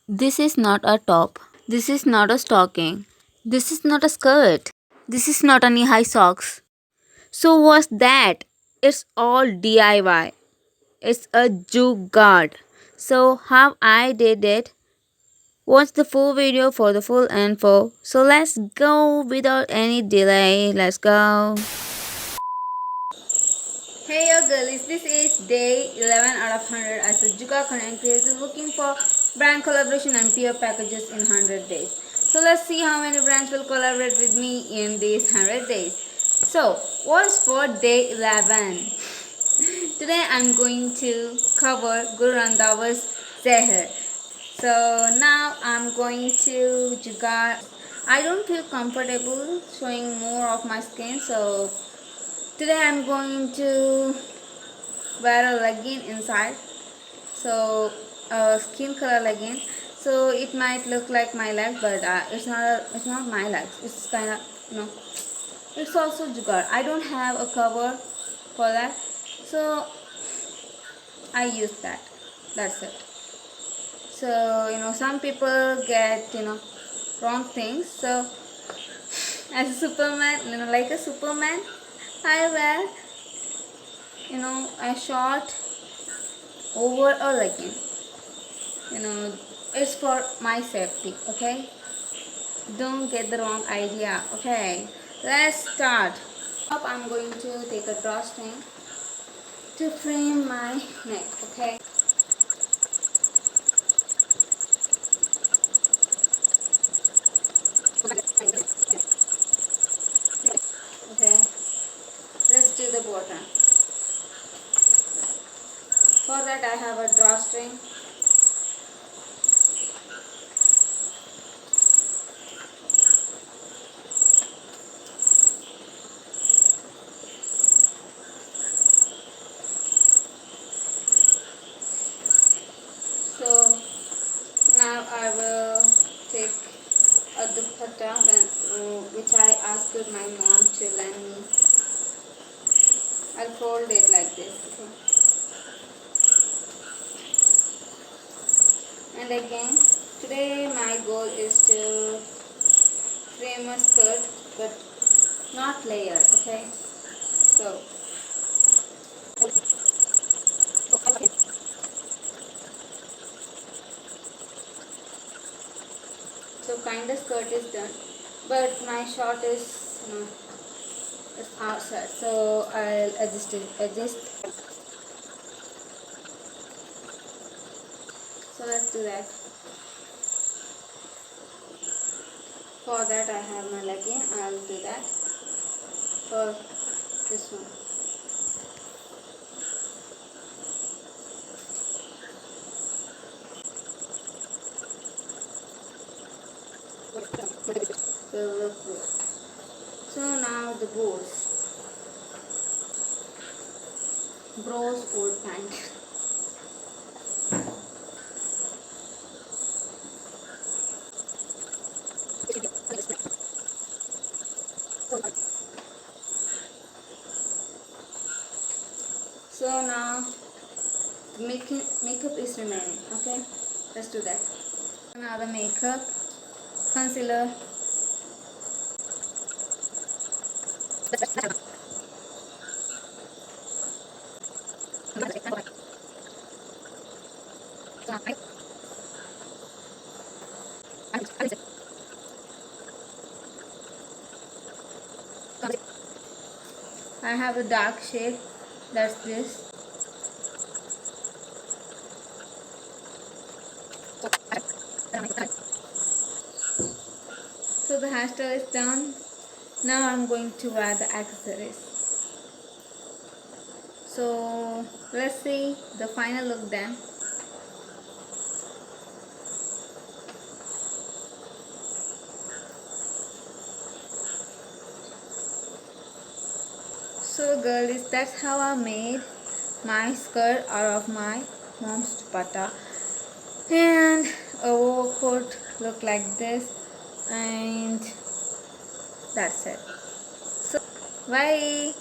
This is not a top. This is not a stocking. This is not a skirt. This is not any high socks. So what's that? It's all DIY. It's a jugaad. So how I did it? Watch the full video for the full info. So let's go without any delay. Let's go. Hey yo girlies, this is day 11 out of 100 as a Juga content creator looking for brand collaboration and peer packages in 100 days. So let's see how many brands will collaborate with me in these 100 days. So what's for day 11? Today I'm going to cover Guru Randhawa's Zeher. So now I'm going to Jugaad. I don't feel comfortable showing more of my skin, so today I'm going to wear a legging inside, so a skin color legging, so it might look like my leg, but it's not my legs, it's kind of, it's also jugaad. I don't have a cover for that, so I use that. That's it. So some people get wrong things. So as a superman, like a superman, I wear a short over a legging. It's for my safety. Okay, don't get the wrong idea. Okay, let's start. Up, I'm going to take a drawstring to frame my neck. Okay. Okay, let's do the bottom. For that I have a drawstring. So now I will take a dupatta which I asked my mom to lend me. I'll fold it like this. Okay. And again, today my goal is to frame a skirt but not layered. Okay. So kind of skirt is done, but my short is it's outside, so I'll adjust. So let's do that. For that I have my legging. I'll do that for this one. Will look good. So now the bros old pant. So now the makeup is remaining. Okay, let's do that. Now the makeup, concealer. I have a dark shade. That's this. So the hairstyle is done. Now I'm going to wear the accessories. So let's see the final look then. So girlies, that's how I made my skirt out of my mom's dupatta, and a overcoat look like this, and that's it. So bye.